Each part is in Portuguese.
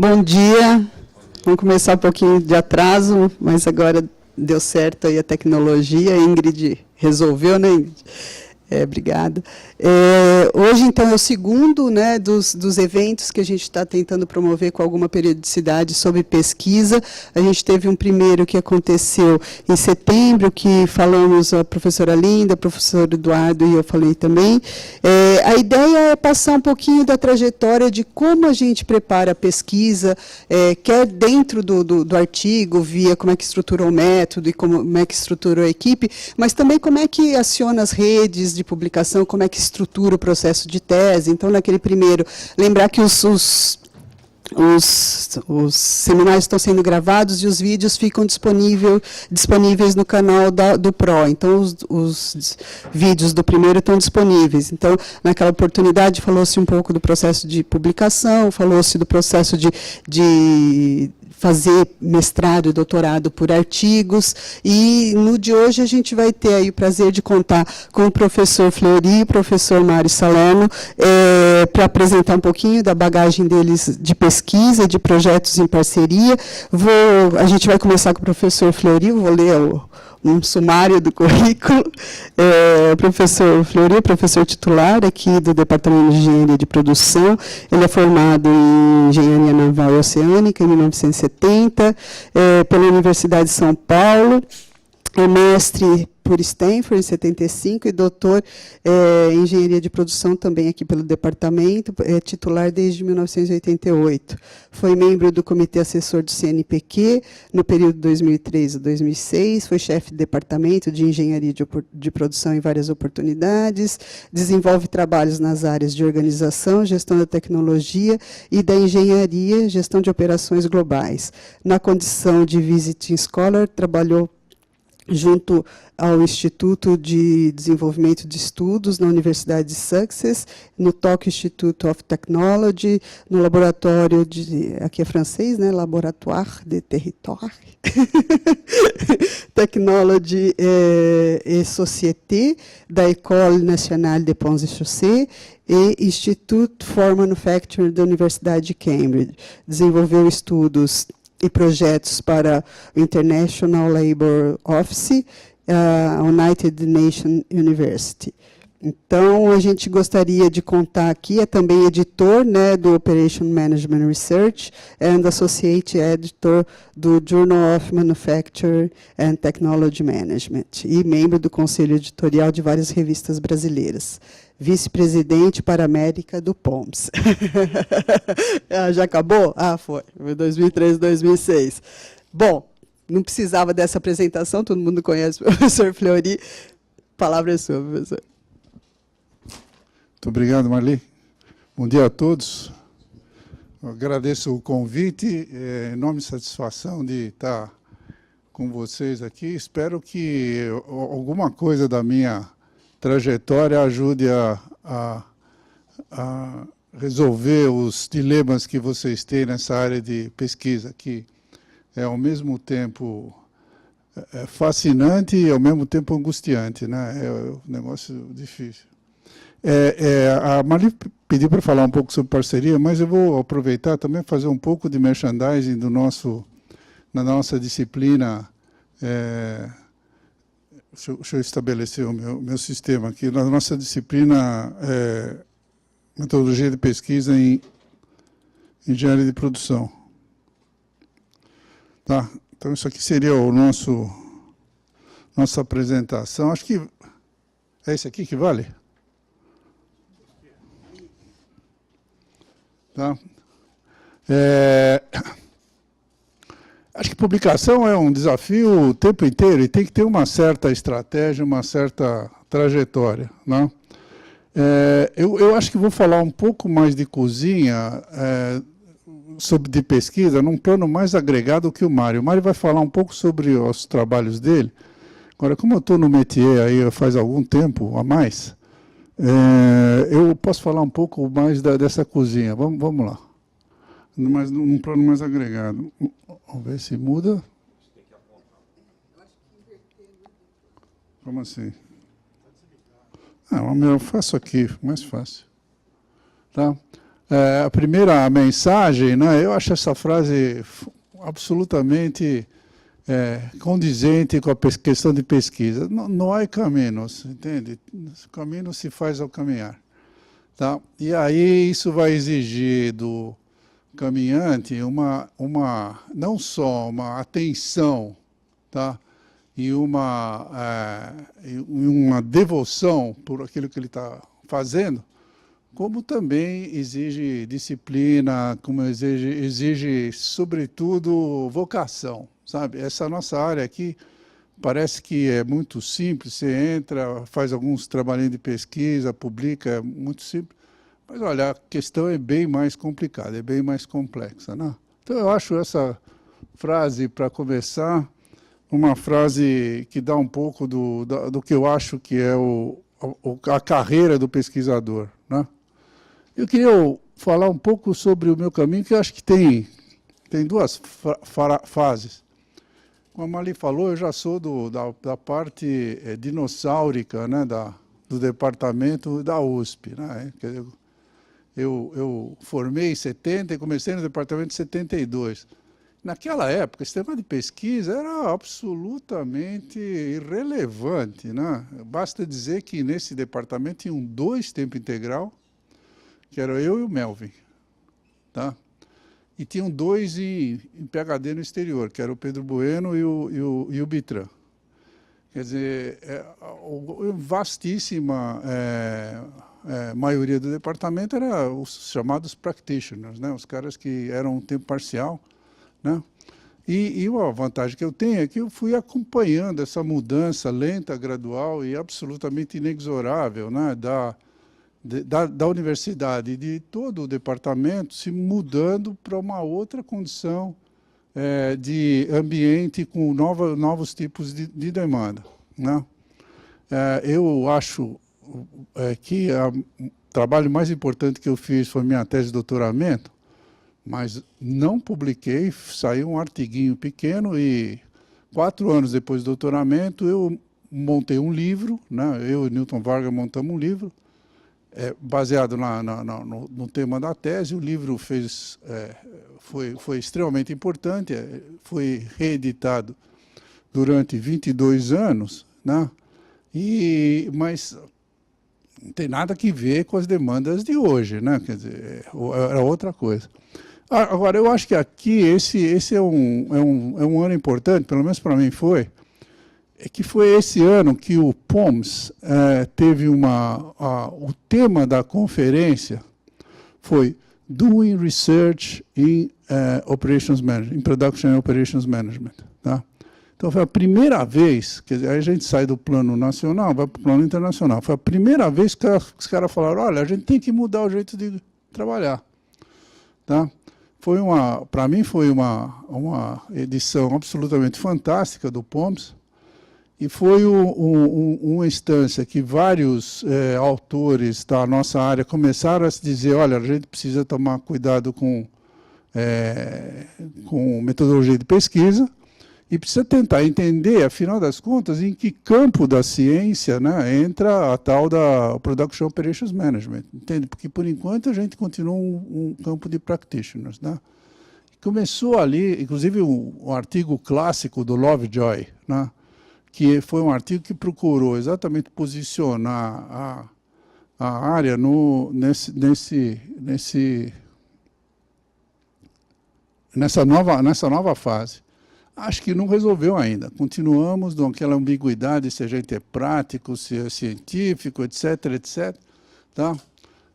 Bom dia. Vamos começar um pouquinho de atraso, mas agora deu certo aí a tecnologia. A Ingrid resolveu, né, Ingrid? Obrigada. Hoje, então, é o segundo, né, dos eventos que a gente está tentando promover com alguma periodicidade sobre pesquisa. A gente teve um primeiro que aconteceu em setembro, que falamos a professora Linda, o professor Eduardo e eu falei também. A ideia é passar um pouquinho da trajetória de como a gente prepara a pesquisa, quer dentro do artigo, via como é que estruturou o método e como é que estruturou a equipe, mas também como é que aciona as redes de publicação, como é que estrutura o processo de tese. Então, naquele primeiro, lembrar que os seminários estão sendo gravados e os vídeos ficam disponíveis no canal do PRO. Então, os vídeos do primeiro estão disponíveis. Então, naquela oportunidade, falou-se um pouco do processo de publicação, falou-se do processo de fazer mestrado e doutorado por artigos, e no de hoje a gente vai ter aí o prazer de contar com o professor Fleury e o professor Mário Salerno, para apresentar um pouquinho da bagagem deles de pesquisa, de projetos em parceria. A gente vai começar com o professor Fleury, vou ler um sumário do currículo. O professor Fleury, professor titular aqui do Departamento de Engenharia de Produção. Ele é formado em Engenharia Naval e Oceânica, em 1970, pela Universidade de São Paulo. É mestre por Stanford, em 75, e doutor em Engenharia de Produção, também aqui pelo departamento, titular desde 1988. Foi membro do Comitê Assessor do CNPq, no período 2003 a 2006, foi chefe de departamento de Engenharia de Produção em várias oportunidades, desenvolve trabalhos nas áreas de organização, gestão da tecnologia e da engenharia, gestão de operações globais. Na condição de Visiting Scholar, trabalhou junto ao Instituto de Desenvolvimento de Estudos na Universidade de Sussex, no Tokyo Institute of Technology, no laboratório aqui é francês, né, Laboratoire de Territoire, Technology et Société, da École Nationale des Ponts et Chaussées, e Institute for Manufacturing da Universidade de Cambridge. Desenvolveu estudos e projetos para o International Labour Office, United Nations University. Então, a gente gostaria de contar aqui, é também editor, né, do Operation Management Research and Associate Editor do Journal of Manufacture and Technology Management e membro do conselho editorial de várias revistas brasileiras. Vice-presidente para a América do POMS. Já acabou? Foi. 2003, 2006. Bom, não precisava dessa apresentação, todo mundo conhece o professor Fleury. A palavra é sua, professor. Muito obrigado, Marli. Bom dia a todos. Eu agradeço o convite, é enorme satisfação de estar com vocês aqui. Espero que alguma coisa da minha trajetória ajude a resolver os dilemas que vocês têm nessa área de pesquisa, que é ao mesmo tempo fascinante e ao mesmo tempo angustiante, né? É um negócio difícil. A Marli pediu para falar um pouco sobre parceria, mas eu vou aproveitar também para fazer um pouco de merchandising na nossa disciplina. Deixa eu estabelecer o meu sistema aqui. Na nossa disciplina metodologia de pesquisa em engenharia de produção. Tá? Então, isso aqui seria nossa apresentação. Acho que é esse aqui que vale? Tá? Acho que publicação é um desafio o tempo inteiro e tem que ter uma certa estratégia, uma certa trajetória, né? Eu acho que vou falar um pouco mais de cozinha, de pesquisa, num plano mais agregado que o Mário. O Mário vai falar um pouco sobre os trabalhos dele. Agora, como eu estou no métier aí faz algum tempo a mais, eu posso falar um pouco mais dessa cozinha. Vamos lá. Mas num plano mais agregado. Vamos ver se muda. Como assim? Eu faço aqui, mais fácil. Tá? A primeira mensagem, né, eu acho essa frase absolutamente condizente com a questão de pesquisa. Não há caminhos, entende? O caminho se faz ao caminhar. Tá? E aí isso vai exigir do caminhante não só uma atenção, tá? E uma devoção por aquilo que ele está fazendo, como também exige disciplina, como exige sobretudo, vocação, sabe? Essa nossa área aqui parece que é muito simples, você entra, faz alguns trabalhinhos de pesquisa, publica, é muito simples, mas olha, a questão é bem mais complicada, é bem mais complexa, né? Então eu acho essa frase, para começar, uma frase que dá um pouco do que eu acho que é a carreira do pesquisador, né? Eu queria falar um pouco sobre o meu caminho, que eu acho que tem duas fases. Como a Mali falou, eu já sou da parte dinossáurica, né, do departamento da USP, né? Eu formei em 70 e comecei no departamento em 72. Naquela época, esse tema de pesquisa era absolutamente irrelevante, né? Basta dizer que nesse departamento tinham 2 tempo integral, que era eu e o Melvin, tá? E tinham 2 em PhD no exterior, que era o Pedro Bueno e o Bitran. Quer dizer, vastíssima maioria do departamento era os chamados practitioners, né? Os caras que eram tempo parcial, né? E a vantagem que eu tenho é que eu fui acompanhando essa mudança lenta, gradual e absolutamente inexorável, né? Da universidade, de todo o departamento se mudando para uma outra condição de ambiente com novos tipos de demanda, né? Eu acho que o trabalho mais importante que eu fiz foi minha tese de doutoramento, mas não publiquei, saiu um artiguinho pequeno e 4 anos depois do doutoramento eu montei um livro, né? Eu e Newton Varga montamos um livro, baseado no tema da tese. O livro foi extremamente importante, foi reeditado durante 22 anos, né? Mas não tem nada que ver com as demandas de hoje, né? Quer dizer, era outra coisa. Agora, eu acho que aqui esse é um ano importante, pelo menos para mim foi esse ano que o POMS teve o tema da conferência foi Doing Research in Operations Management, in Production and Operations Management, tá? Então foi a primeira vez, quer dizer, aí a gente sai do plano nacional, vai para o plano internacional. Foi a primeira vez que os caras falaram, olha, a gente tem que mudar o jeito de trabalhar, tá? Para mim foi uma edição absolutamente fantástica do POMS, e foi uma instância que vários autores da nossa área começaram a se dizer, olha, a gente precisa tomar cuidado com metodologia de pesquisa e precisa tentar entender, afinal das contas, em que campo da ciência, né, entra a tal da Production Operations Management, entende? Porque, por enquanto, a gente continua um campo de practitioners, né? Começou ali, inclusive, um artigo clássico do Lovejoy, né, que foi um artigo que procurou exatamente posicionar a área nessa nova fase. Acho que não resolveu ainda. Continuamos naquela ambiguidade se a gente é prático, se é científico, etc., etc. Tá?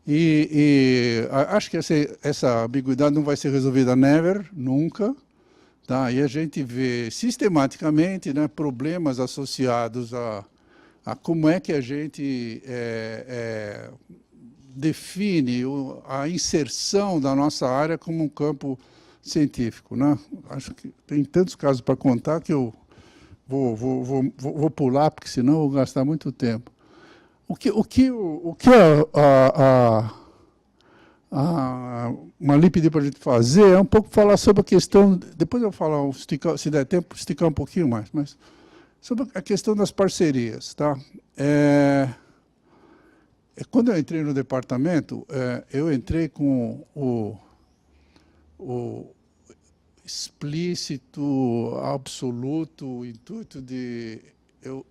E acho que essa ambiguidade não vai ser resolvida nunca. Tá? E a gente vê sistematicamente, né, problemas associados a como é que a gente define a inserção da nossa área como um campo científico, né? Acho que tem tantos casos para contar que eu vou pular, porque senão eu vou gastar muito tempo. O que a Mali pediu para a gente fazer é um pouco falar sobre a questão, depois eu vou falar, se der tempo, esticar um pouquinho mais, mas sobre a questão das parcerias, tá? quando eu entrei no departamento, eu entrei com o explícito, absoluto intuito de... Eu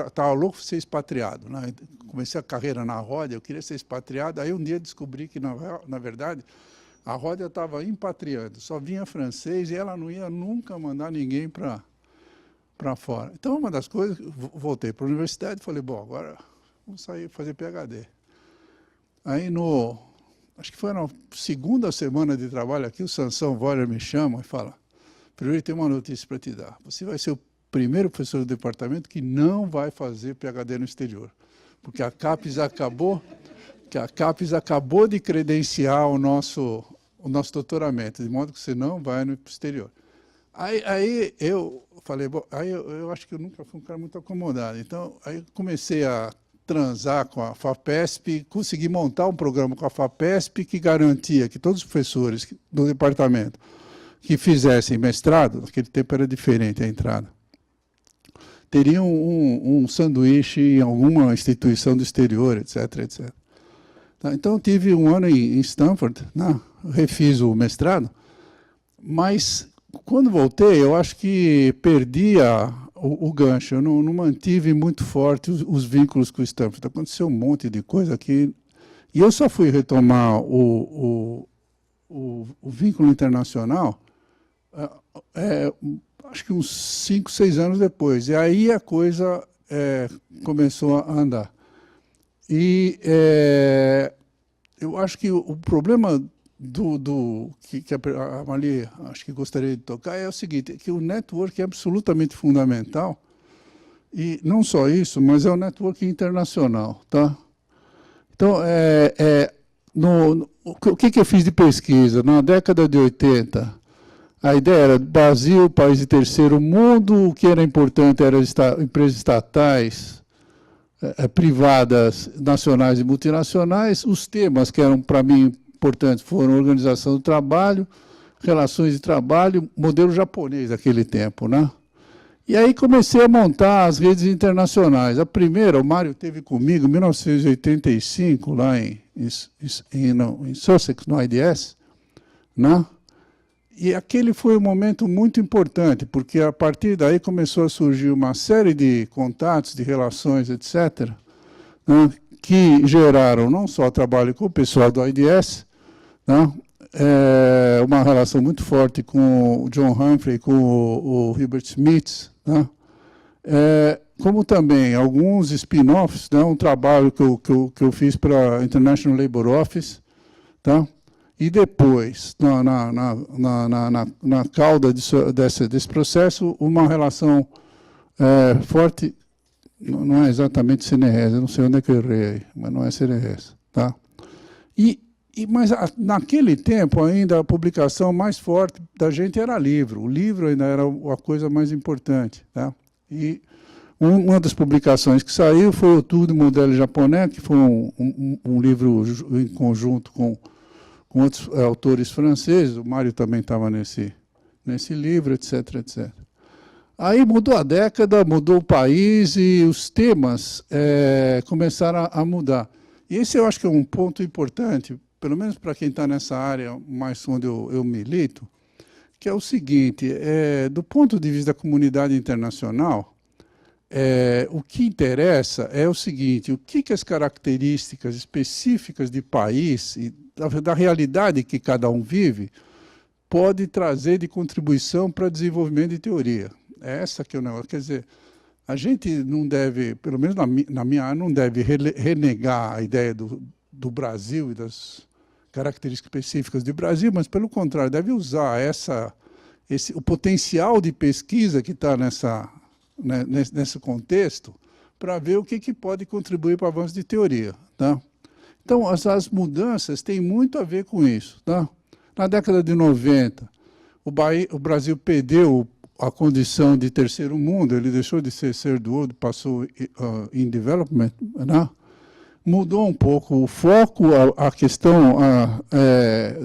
estava louco por ser expatriado, né? Comecei a carreira na Ródia, eu queria ser expatriado, aí um dia descobri que, na verdade, a Ródia estava impatriando, só vinha francês e ela não ia nunca mandar ninguém para fora. Então, uma das coisas, voltei para a universidade e falei, bom, agora vou sair fazer PhD. Aí, acho que foi na segunda semana de trabalho aqui, o Sansão Voller me chama e fala, Priori, tem uma notícia para te dar, você vai ser o primeiro professor do departamento que não vai fazer PhD no exterior, porque a CAPES acabou de credenciar o nosso doutoramento, de modo que você não vai no exterior. Aí eu falei, bom, aí eu acho que eu nunca fui um cara muito acomodado, então aí comecei a transar com a FAPESP, consegui montar um programa com a FAPESP que garantia que todos os professores do departamento que fizessem mestrado, naquele tempo era diferente a entrada, teriam um sanduíche em alguma instituição do exterior, etc, etc. Tá, então, tive um ano em Stanford, né? Refiz o mestrado, mas, quando voltei, eu acho que perdi o gancho, eu não mantive muito forte os vínculos com o Stanford. Aconteceu um monte de coisa aqui, e eu só fui retomar o vínculo internacional, acho que uns 5, 6 anos depois. E aí a coisa começou a andar. E eu acho que o problema que a Amalie acho que gostaria de tocar é o seguinte, que o network é absolutamente fundamental, e não só isso, mas é o network internacional. Tá? Então, o que eu fiz de pesquisa? Na década de 80, a ideia era Brasil, país de terceiro mundo, o que era importante eram empresas estatais, privadas, nacionais e multinacionais. Os temas que eram, para mim, importantes foram organização do trabalho, relações de trabalho, modelo japonês daquele tempo, né? E aí comecei a montar as redes internacionais. A primeira, o Mário teve comigo em 1985, lá em Sussex, no IDS, né? E aquele foi um momento muito importante, porque a partir daí começou a surgir uma série de contatos, de relações, etc., né, que geraram não só trabalho com o pessoal do IDS, né, uma relação muito forte com o John Humphrey, com o Herbert Smith, né, como também alguns spin-offs, né, um trabalho que eu fiz para a International Labour Office, tá? E depois, na cauda desse processo, uma relação forte, não é exatamente CNRS, eu não sei onde é que eu errei, mas não é CNRS. Tá? Mas naquele tempo ainda a publicação mais forte da gente era livro. O livro ainda era a coisa mais importante. Tá? E uma das publicações que saiu foi o Tour do Modelo Japonês, que foi um livro em conjunto com outros autores franceses, o Mário também estava nesse livro, etc, etc. Aí mudou a década, mudou o país e os temas começaram a mudar. E esse eu acho que é um ponto importante, pelo menos para quem está nessa área mais onde eu milito, que é o seguinte, do ponto de vista da comunidade internacional, o que interessa é o seguinte, o que as características específicas de país e da realidade que cada um vive pode trazer de contribuição para o desenvolvimento de teoria. É essa que é o negócio. Quer dizer, a gente não deve, pelo menos na minha área, não deve renegar a ideia do Brasil e das características específicas do Brasil, mas, pelo contrário, deve usar o potencial de pesquisa que está nesse contexto para ver o que pode contribuir para o avanço de teoria. Tá? Então, as mudanças têm muito a ver com isso. Tá? Na década de 90, o Brasil perdeu a condição de terceiro mundo, ele deixou de ser third world, passou in development, né? Mudou um pouco o foco, a questão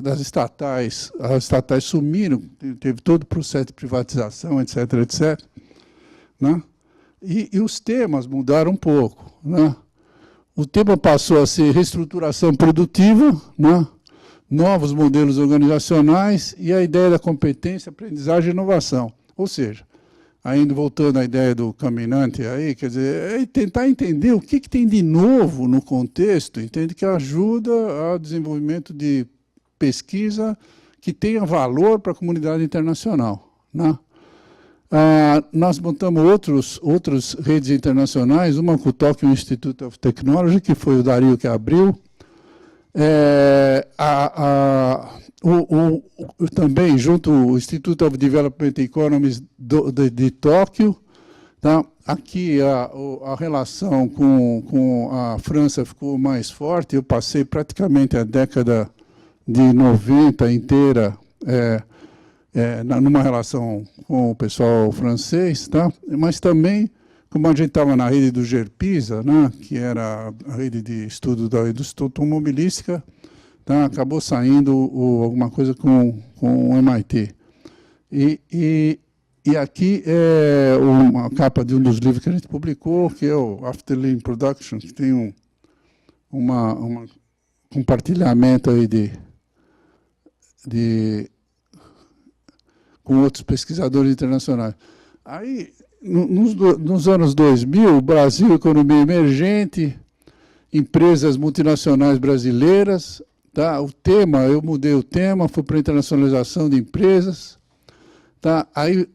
das estatais. As estatais sumiram, teve todo o processo de privatização, etc, etc. Né? E os temas mudaram um pouco. Né? o tema passou a ser reestruturação produtiva, né? Novos modelos organizacionais e a ideia da competência, aprendizagem e inovação. Ou seja, ainda voltando à ideia do caminhante aí, quer dizer, é tentar entender o que tem de novo no contexto, entende, que ajuda ao desenvolvimento de pesquisa que tenha valor para a comunidade internacional, né? Nós montamos outras redes internacionais, uma com o Tokyo Institute of Technology, que foi o Dario que abriu, também junto ao Institute of Development Economies de Tóquio, tá? Aqui a relação com a França ficou mais forte. Eu passei praticamente a década de 90 inteira numa relação com o pessoal francês, tá? Mas também, como a gente estava na rede do GERPISA, né, que era a rede de estudo da indústria automobilística, tá? Acabou saindo alguma coisa com o MIT. E aqui é uma capa de um dos livros que a gente publicou, que é o After Lean Production, que tem um compartilhamento aí com outros pesquisadores internacionais. Aí, nos anos 2000, o Brasil, economia emergente, empresas multinacionais brasileiras, tá? O tema, eu mudei o tema, fui para a internacionalização de empresas, tá? Aí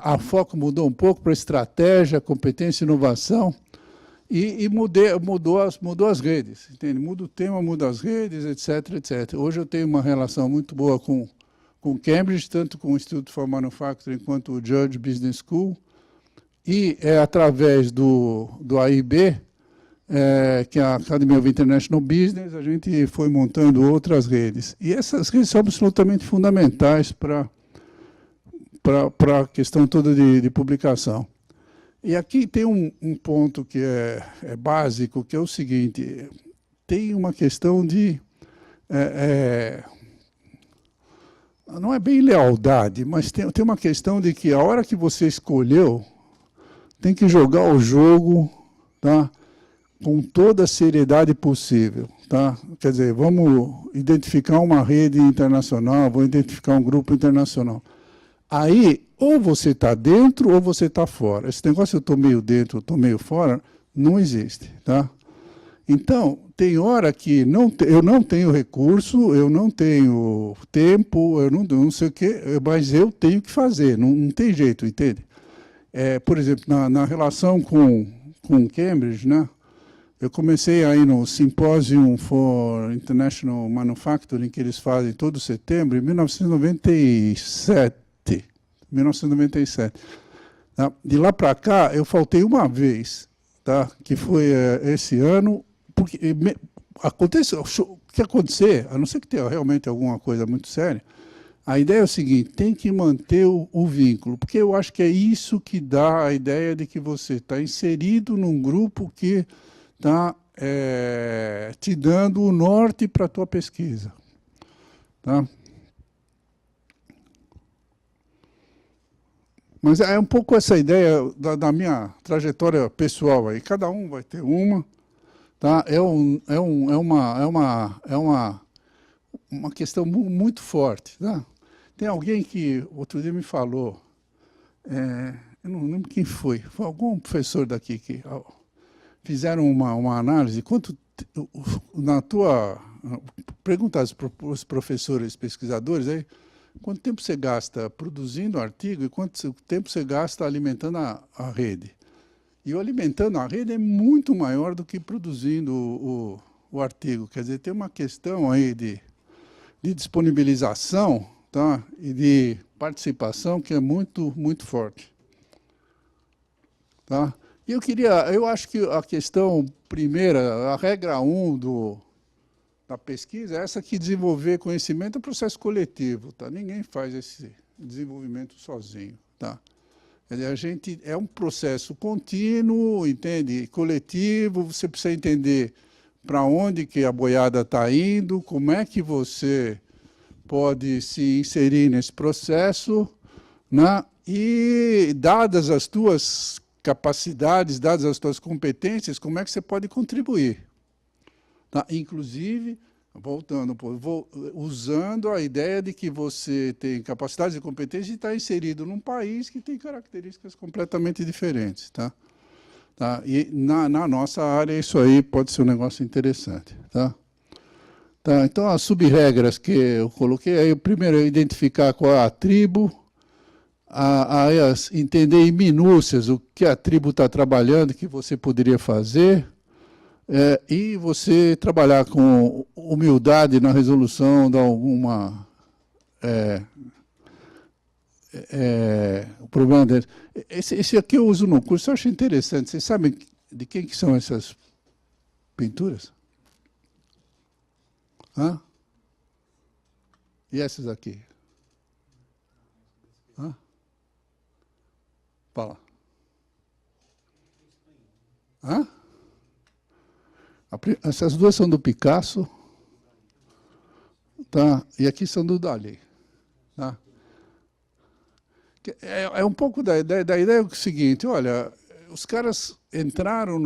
a foco mudou um pouco para estratégia, competência e inovação, e mudou as redes, entende? Muda o tema, muda as redes, etc, etc. Hoje eu tenho uma relação muito boa com Cambridge, tanto com o Institute for Manufacturing quanto o George Business School, e através do AIB, que é a Academy of International Business, a gente foi montando outras redes. E essas redes são absolutamente fundamentais para a questão toda de publicação. E aqui tem um ponto que é básico, que é o seguinte: tem uma questão de... não é bem lealdade, mas tem uma questão de que a hora que você escolheu, tem que jogar o jogo, tá, com toda a seriedade possível. Tá? Quer dizer, vamos identificar uma rede internacional, vamos identificar um grupo internacional. Aí, ou você está dentro ou você está fora. Esse negócio, eu estou meio dentro, eu estou meio fora, não existe. Tá? Então, tem hora que eu não tenho recurso, eu não tenho tempo, eu não sei o quê, mas eu tenho que fazer, não tem jeito, entende? Por exemplo, na relação com Cambridge, né, eu comecei aí no Symposium for International Manufacturing, que eles fazem todo setembro, em 1997. Tá? De lá para cá, eu faltei uma vez, tá? Que foi esse ano, porque o que acontecer, a não ser que tenha realmente alguma coisa muito séria, a ideia é o seguinte: tem que manter o vínculo, porque eu acho que é isso que dá a ideia de que você está inserido num grupo que está te dando o norte para a tua pesquisa. Tá? Mas é um pouco essa ideia da minha trajetória pessoal aí. Cada um vai ter uma. Tá? É uma questão muito forte. Tá? Tem alguém que outro dia me falou, eu não lembro quem foi algum professor daqui que fizeram uma análise. Perguntar para os professores pesquisadores aí, quanto tempo você gasta produzindo artigo e quanto tempo você gasta alimentando a rede. E o alimentando a rede é muito maior do que produzindo o artigo. Quer dizer, tem uma questão aí de disponibilização, tá? E de participação que é muito, muito forte. Tá? E eu acho que a questão primeira, a regra 1 da pesquisa é essa, que desenvolver conhecimento é um processo coletivo. Tá? Ninguém faz esse desenvolvimento sozinho. Tá? É um processo contínuo, entende? Coletivo, você precisa entender para onde que a boiada está indo, como é que você pode se inserir nesse processo, né? E dadas as tuas capacidades, dadas as suas competências, como é que você pode contribuir. Tá? Inclusive, voltando, usando a ideia de que você tem capacidades e competências e está inserido num país que tem características completamente diferentes. Tá? Tá? E na nossa área, isso aí pode ser um negócio interessante. Tá? Tá, então, as sub-regras que eu coloquei, aí, primeiro, é identificar qual é a tribo, entender em minúcias o que a tribo está trabalhando, que você poderia fazer, e você trabalhar com humildade na resolução de alguma o problema deles. Esse aqui eu uso no curso, eu acho interessante. Vocês sabem de quem que são essas pinturas? Hã? E essas aqui? Hã? Fala. Hã? Essas duas são do Picasso, tá? E aqui são do Dalí. Tá? É um pouco da ideia é o seguinte, olha, os caras entraram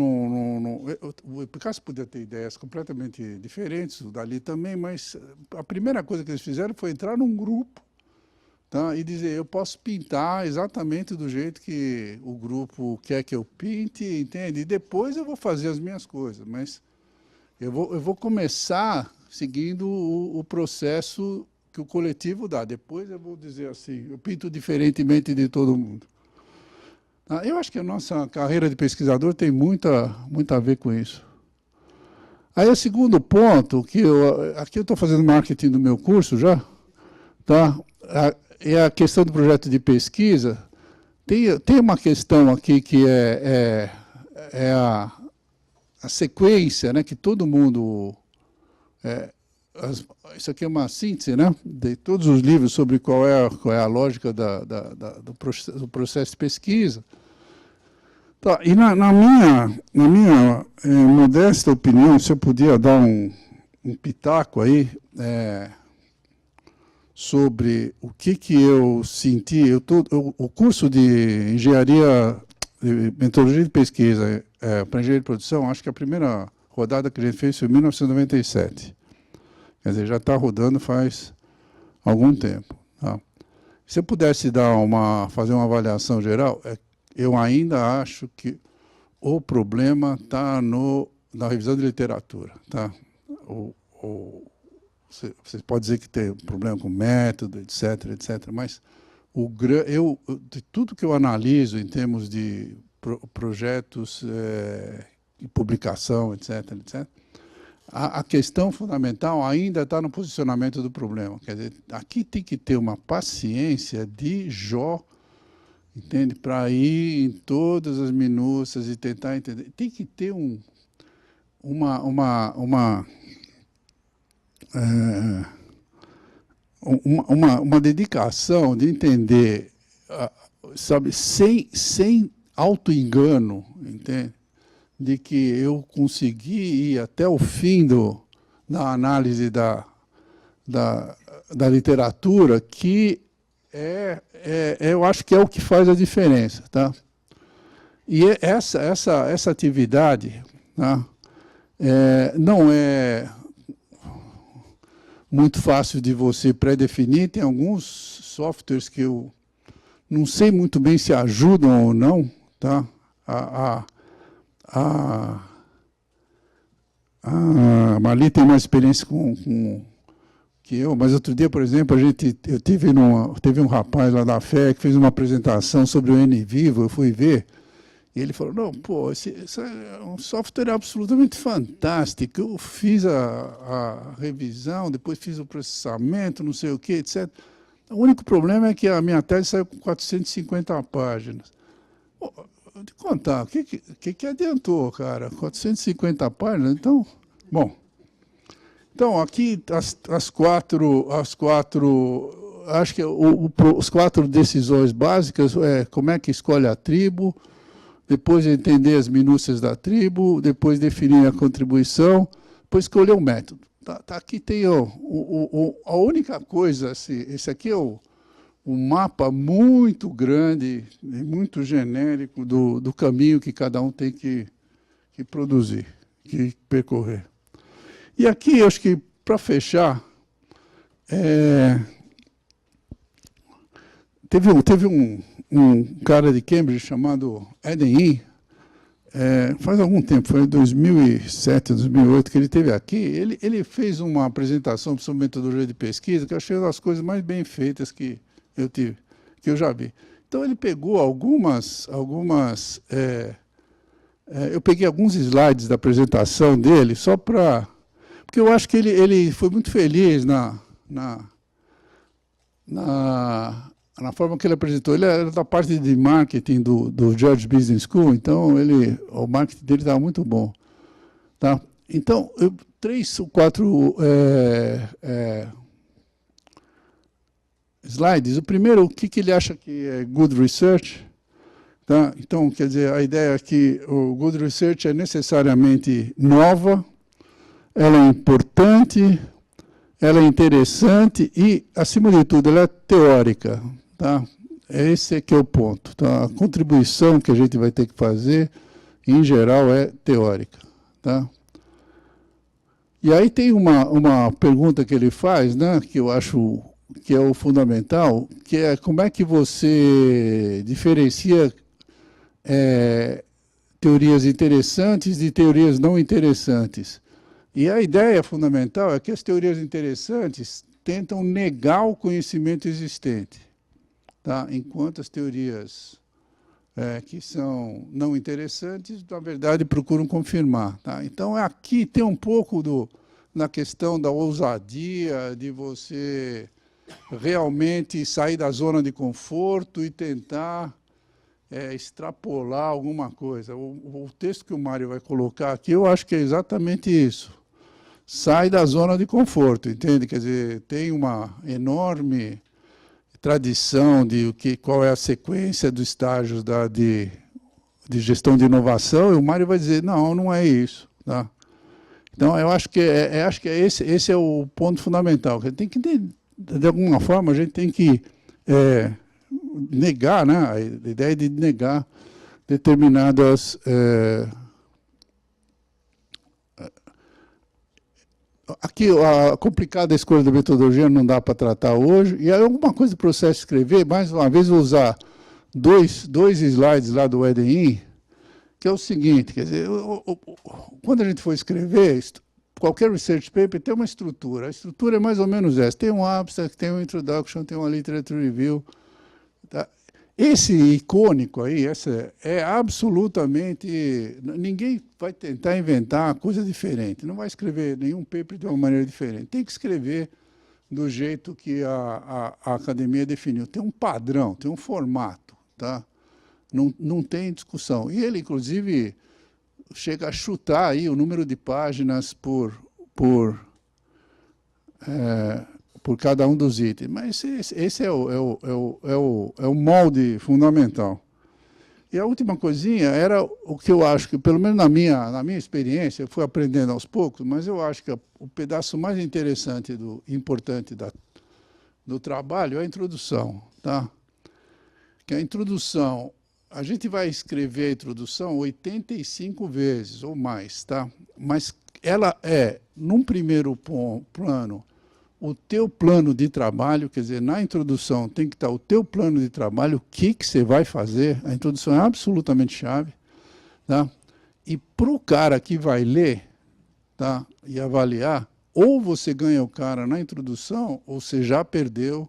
o Picasso podia ter ideias completamente diferentes, o Dalí também, mas a primeira coisa que eles fizeram foi entrar num grupo, tá, e dizer, eu posso pintar exatamente do jeito que o grupo quer que eu pinte, entende? E depois eu vou fazer as minhas coisas, mas eu vou começar seguindo o processo que o coletivo dá. Depois eu vou dizer assim, eu pinto diferentemente de todo mundo. Eu acho que a nossa carreira de pesquisador tem muito a ver com isso. Aí o segundo ponto, aqui eu estou fazendo marketing do meu curso já, tá? É a questão do projeto de pesquisa. Tem uma questão aqui que é a sequência, né, que todo mundo... isso aqui é uma síntese, né, de todos os livros sobre qual é a lógica do processo de pesquisa. Tá, e na minha modesta opinião, se eu podia dar um pitaco aí sobre o que eu senti, o curso de engenharia, de metodologia de pesquisa para engenharia de produção, acho que a primeira rodada que a gente fez foi em 1997. Quer dizer, já está rodando faz algum tempo. Tá? Se eu pudesse fazer uma avaliação geral, eu ainda acho que o problema está na revisão de literatura. Tá? Você pode dizer que tem problema com método, etc., mas de tudo que eu analiso em termos de projetos e publicação, etc., a questão fundamental ainda está no posicionamento do problema. Quer dizer, aqui tem que ter uma paciência de Jó, entende? Para ir em todas as minúcias e tentar entender. Tem que ter uma dedicação de entender, sabe, sem auto-engano, entende? De que eu consegui ir até o fim da análise da literatura, que eu acho que é o que faz a diferença. Tá? E essa atividade, tá? Não é muito fácil de você pré-definir. Tem alguns softwares que eu não sei muito bem se ajudam ou não, tá? A Marli tem mais experiência que eu, mas outro dia, por exemplo, teve um rapaz lá da FE que fez uma apresentação sobre o NVivo, eu fui ver, e ele falou, não, pô, esse é um software absolutamente fantástico, eu fiz a revisão, depois fiz o processamento, não sei o quê, etc. O único problema é que a minha tese saiu com 450 páginas. Pô, vou te contar, o que adiantou, cara? 450 páginas, então... Bom, então aqui as quatro, acho que os 4 decisões básicas como é que escolhe a tribo, depois entender as minúcias da tribo, depois definir a contribuição, depois escolher o método. Tá, aqui tem a única coisa, esse aqui é o um mapa muito grande e muito genérico do caminho que cada um tem que produzir, que percorrer. E aqui, acho que, para fechar, teve um cara de Cambridge chamado Eden Yee, faz algum tempo, foi em 2007, 2008, que ele esteve aqui. Ele fez uma apresentação sobre metodologia de pesquisa, que eu achei uma das coisas mais bem feitas que eu já vi. Então, ele pegou eu peguei alguns slides da apresentação dele, só para... Porque eu acho que ele foi muito feliz na forma que ele apresentou. Ele era da parte de marketing do George Business School, então o marketing dele estava muito bom. Tá? Então, 3 ou 4 slides. O primeiro, o que ele acha que é good research. Tá? Então, quer dizer, a ideia é que o good research é necessariamente nova, ela é importante, ela é interessante e, acima de tudo, ela é teórica. Tá? Esse é que é o ponto. Tá? A contribuição que a gente vai ter que fazer, em geral, é teórica. Tá? E aí tem uma pergunta que ele faz, né, que eu acho que é o fundamental, que é como é que você diferencia teorias interessantes de teorias não interessantes. E a ideia fundamental é que as teorias interessantes tentam negar o conhecimento existente, tá? Enquanto as teorias que são não interessantes, na verdade, procuram confirmar. Tá? Então, aqui tem um pouco na questão da ousadia, de você realmente sair da zona de conforto e tentar extrapolar alguma coisa. O texto que o Mário vai colocar aqui, eu acho que é exatamente isso. Sai da zona de conforto, entende? Quer dizer, tem uma enorme tradição de qual é a sequência dos estágios de gestão de inovação, e o Mário vai dizer, não é isso. Tá? Então, eu acho que esse é o ponto fundamental. Tem que, de alguma forma, a gente tem que negar, né? A ideia de negar determinadas... Aqui, a complicada escolha da metodologia não dá para tratar hoje. E aí, alguma coisa do processo de escrever, mais uma vez, vou usar dois slides lá do Eden Yee, que é o seguinte, quer dizer, quando a gente for escrever, qualquer research paper tem uma estrutura. A estrutura é mais ou menos essa. Tem um abstract, tem um introduction, tem uma literature review. Tá? Esse icônico aí, essa é absolutamente... Ninguém vai tentar inventar coisa diferente. Não vai escrever nenhum paper de uma maneira diferente. Tem que escrever do jeito que a academia definiu. Tem um padrão, tem um formato. Tá? Não tem discussão. E ele, inclusive, chega a chutar aí o número de páginas por cada um dos itens. Mas esse é o molde fundamental. E a última coisinha era o que eu acho que, pelo menos na minha experiência, eu fui aprendendo aos poucos, mas eu acho que o pedaço mais interessante e importante do trabalho é a introdução. Tá? Que a introdução, a gente vai escrever a introdução 85 vezes ou mais, tá? Mas ela é, num primeiro plano, o teu plano de trabalho, quer dizer, na introdução tem que estar o teu plano de trabalho, o que você vai fazer, a introdução é absolutamente chave, tá? E para o cara que vai ler, tá, e avaliar, ou você ganha o cara na introdução, ou você já perdeu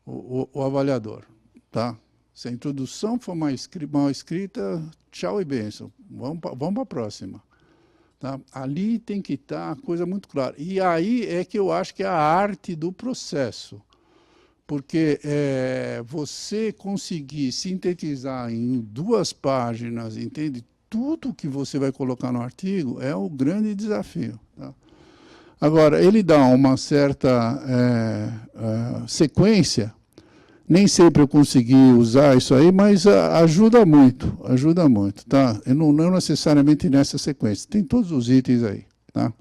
o avaliador, tá? Se a introdução for mal escrita, tchau e bênção, vamos para a próxima. Tá? Ali tem que estar a coisa muito clara. E aí é que eu acho que é a arte do processo. Porque você conseguir sintetizar em 2 páginas, entende? Tudo que você vai colocar no artigo é o grande desafio. Tá? Agora, ele dá uma certa sequência. Nem sempre eu consegui usar isso aí, mas ajuda muito, tá? E não necessariamente nessa sequência, tem todos os itens aí, tá?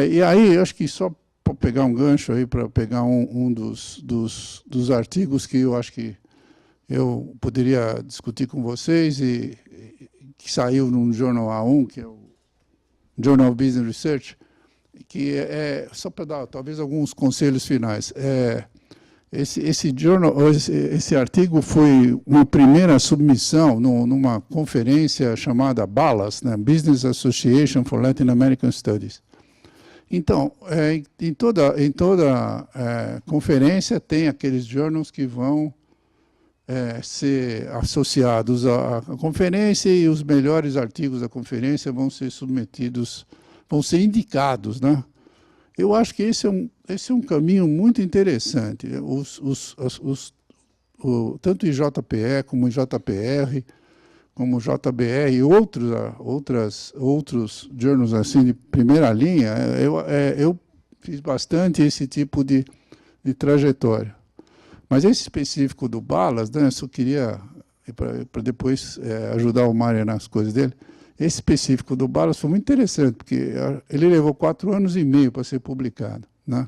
E aí, eu acho que só pegar um gancho aí para pegar um dos artigos que eu acho que eu poderia discutir com vocês e que saiu no Journal A1, que é o Journal of Business Research, que só para dar talvez alguns conselhos finais. Esse artigo foi uma primeira submissão numa conferência chamada BALAS, né, Business Association for Latin American Studies. Então, em toda conferência tem aqueles journals que vão ser associados à conferência e os melhores artigos da conferência vão ser submetidos, vão ser indicados, né? Eu acho que esse é um caminho muito interessante. Tanto o IJPE como o IJPR, como o JBR e outros journals assim de primeira linha, eu fiz bastante esse tipo de trajetória. Mas esse específico do Balas, né, eu só queria, para depois ajudar o Mário nas coisas dele, esse específico do Balas foi muito interessante, porque ele levou 4 anos e meio para ser publicado, né?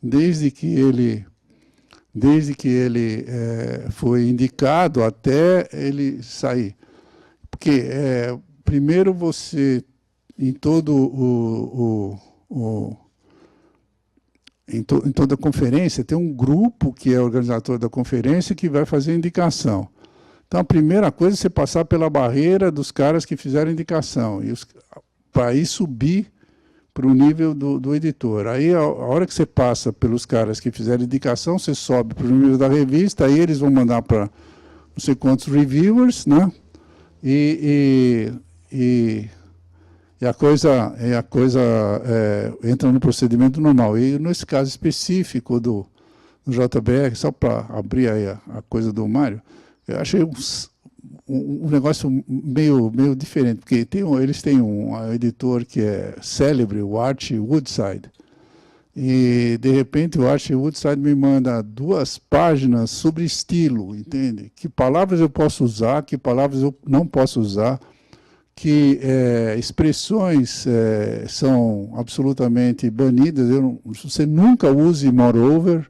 Desde que ele foi indicado até ele sair. Porque, primeiro, você, em toda a conferência, tem um grupo que é organizador da conferência que vai fazer a indicação. Então, a primeira coisa é você passar pela barreira dos caras que fizeram a indicação, para aí subir para o nível do editor. Aí, a hora que você passa pelos caras que fizeram a indicação, você sobe para o nível da revista, aí eles vão mandar para não sei quantos reviewers, né? E a coisa entra no procedimento normal. E nesse caso específico do JBR, só para abrir aí a coisa do Mário, eu achei um negócio meio diferente, porque eles têm um editor que é célebre, o Art Woodside, e, de repente, o Art Woodside me manda 2 páginas sobre estilo, entende? Que palavras eu posso usar, que palavras eu não posso usar, que expressões são absolutamente banidas. Você nunca use moreover,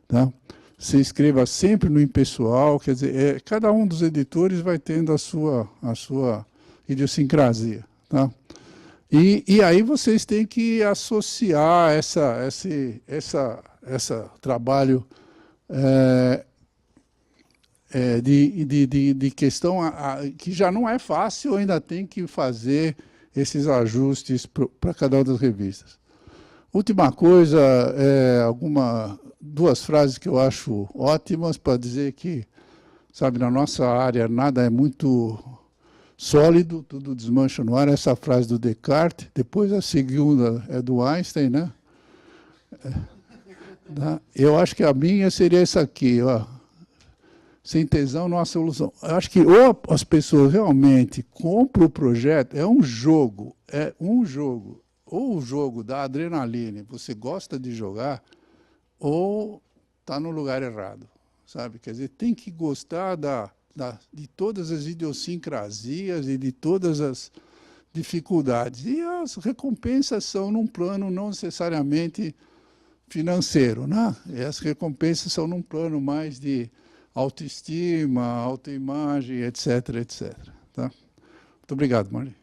tá? Você escreva sempre no impessoal, quer dizer, cada um dos editores vai tendo a sua idiosincrasia, tá? E aí vocês têm que associar esse trabalho de questão que já não é fácil, ainda tem que fazer esses ajustes para cada uma das revistas. Última coisa, 2 frases que eu acho ótimas para dizer que, sabe, na nossa área nada é muito sólido, tudo desmancha no ar. Essa frase do Descartes, depois a segunda é do Einstein, né? Eu acho que a minha seria essa aqui, ó. Sem tesão não há solução. Eu acho que ou as pessoas realmente compram o projeto, é um jogo, ou o jogo da adrenalina, você gosta de jogar, ou está no lugar errado, sabe? Quer dizer, tem que gostar de todas as idiosincrasias e de todas as dificuldades. E as recompensas são num plano não necessariamente financeiro, né? E as recompensas são num plano mais de autoestima, autoimagem, etc, etc. Tá? Muito obrigado, Marli.